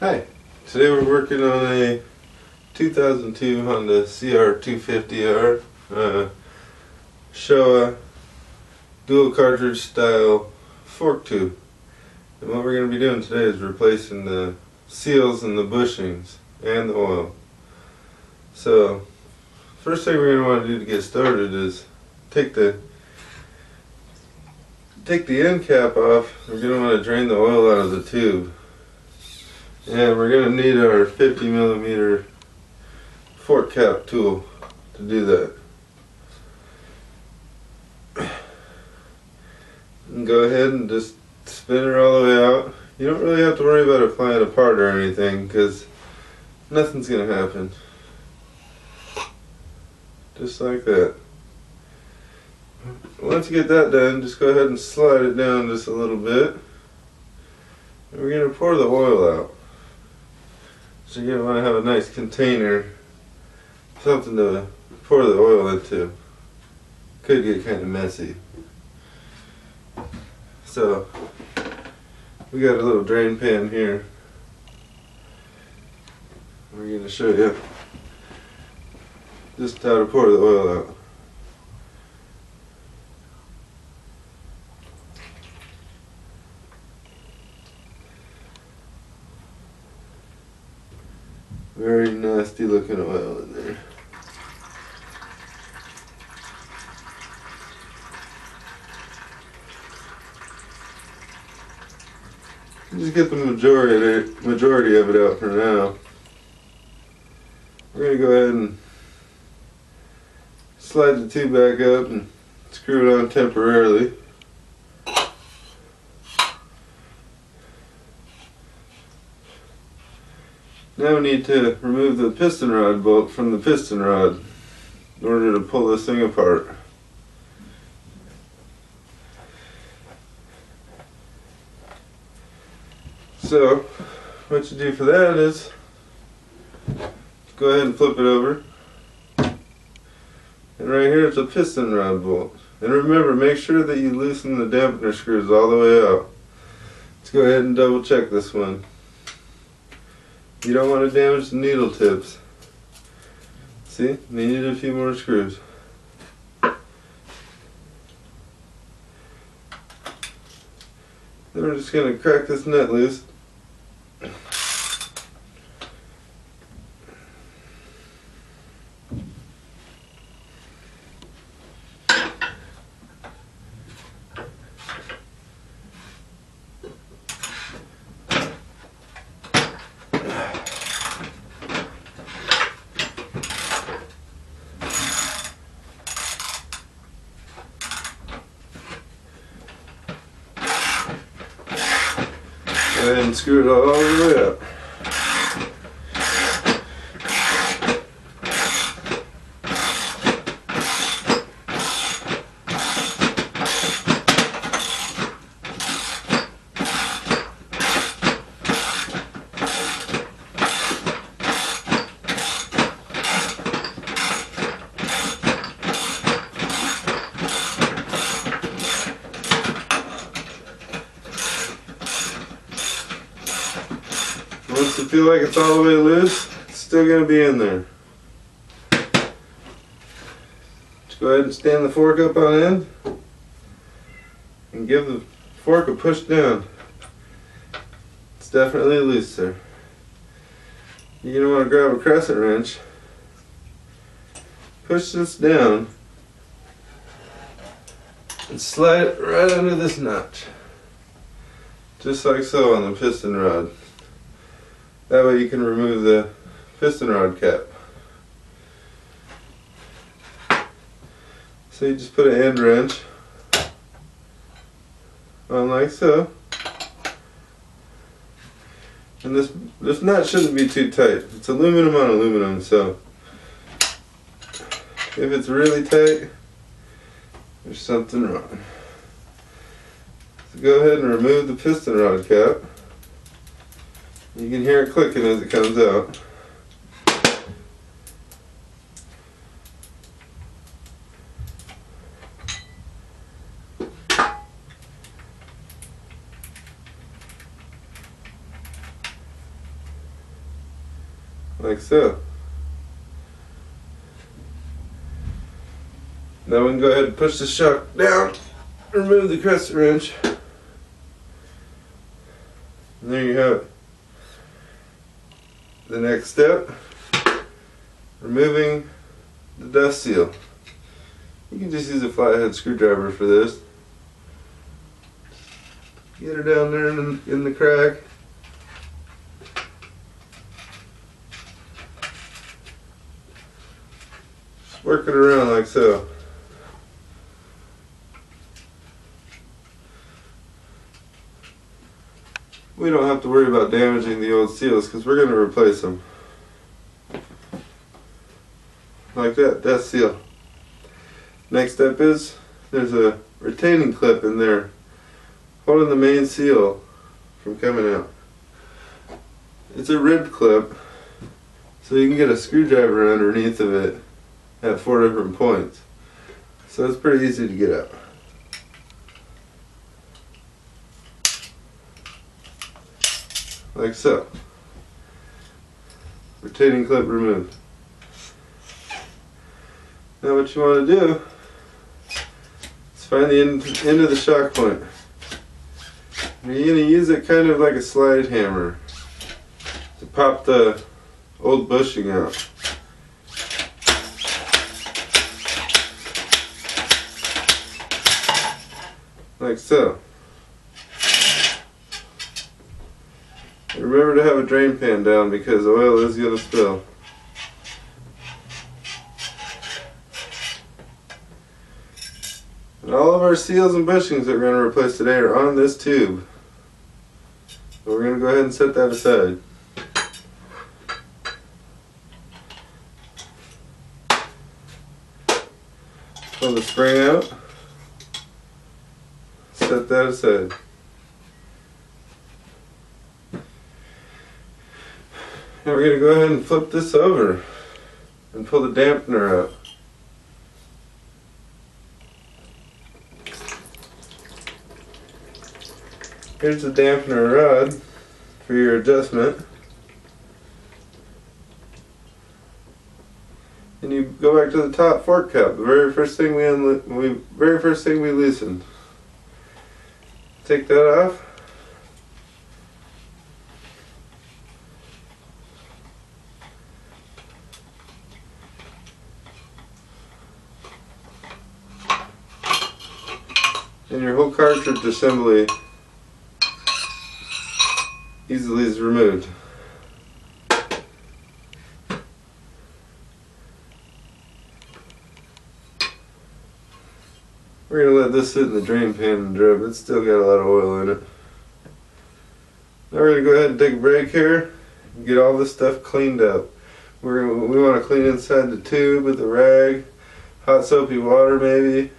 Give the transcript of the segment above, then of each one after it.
Hi, today we're working on a 2002 Honda CR250R SHOWA dual cartridge style fork tube. And what we're going to be doing today is replacing the seals and the bushings and the oil. So first thing we're going to want to do to get started is take the end cap off. We're going to want to drain the oil out of the tube. And we're going to need our 50mm fork cap tool to do that. And go ahead and just spin it all the way out. You don't really have to worry about it flying apart or anything, because nothing's going to happen. Just like that. Once you get that done, just go ahead and slide it down just a little bit. And we're going to pour the oil out. So you're going to want to have a nice container, something to pour the oil into. Could get kind of messy. So we got a little drain pan here. We're going to show you just how to pour the oil out. Very nasty looking oil in there. Just get the majority of it out for now. We're going to go ahead and slide the tube back up and screw it on temporarily. Now we need to remove the piston rod bolt from the piston rod in order to pull this thing apart. So what you do for that is go ahead and flip it over. And right here is a piston rod bolt. And remember, make sure that you loosen the dampener screws all the way out. Let's go ahead and double check this one. You don't want to damage the needle tips. See, needed a few more screws. Then we're just going to crack this nut loose. And screw it all the way up. Once you feel like it's all the way loose, it's still going to be in there. Just go ahead and stand the fork up on end and give the fork a push down. It's definitely loose there. You're going to want to grab a crescent wrench, push this down, and slide it right under this notch. Just like so on the piston rod. That way you can remove the piston rod cap. So you just put an end wrench on like so. And this nut shouldn't be too tight. It's aluminum on aluminum, so if it's really tight, there's something wrong. So go ahead and remove the piston rod cap. You can hear it clicking as it comes out. like so. Now we can go ahead and push the shock down, remove the crescent wrench, and there you have it. The next step, removing the dust seal. You can just use a flathead screwdriver for this. Get her down there in the crack. Just work it around like so. We don't have to worry about damaging the old seals because we're going to replace them. Like that, dust seal. Next step is, there's a retaining clip in there holding the main seal from coming out. It's a ribbed clip, so you can get a screwdriver underneath of it at 4 different points. So it's pretty easy to get out. Like so. Retaining clip removed. Now what you want to do is find the end of the shock point. And you're going to use it kind of like a slide hammer to pop the old bushing out. Like so. And remember to have a drain pan down because oil is going to spill. And all of our seals and bushings that we're going to replace today are on this tube. So we're going to go ahead and set that aside. Pull the spring out. Set that aside. Now we're going to go ahead and flip this over and pull the dampener out. Here's the dampener rod for your adjustment. And you go back to the top fork cap, the very first thing we loosened. Take that off. And your whole cartridge assembly easily is removed. We're going to let this sit in the drain pan and drip. It's still got a lot of oil in it. Now we're going to go ahead and take a break here and get all this stuff cleaned up. We want to clean inside the tube with a rag, hot soapy water maybe,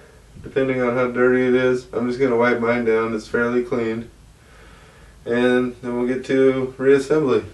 depending on how dirty it is. I'm just going to wipe mine down. It's fairly clean. And then we'll get to reassembly.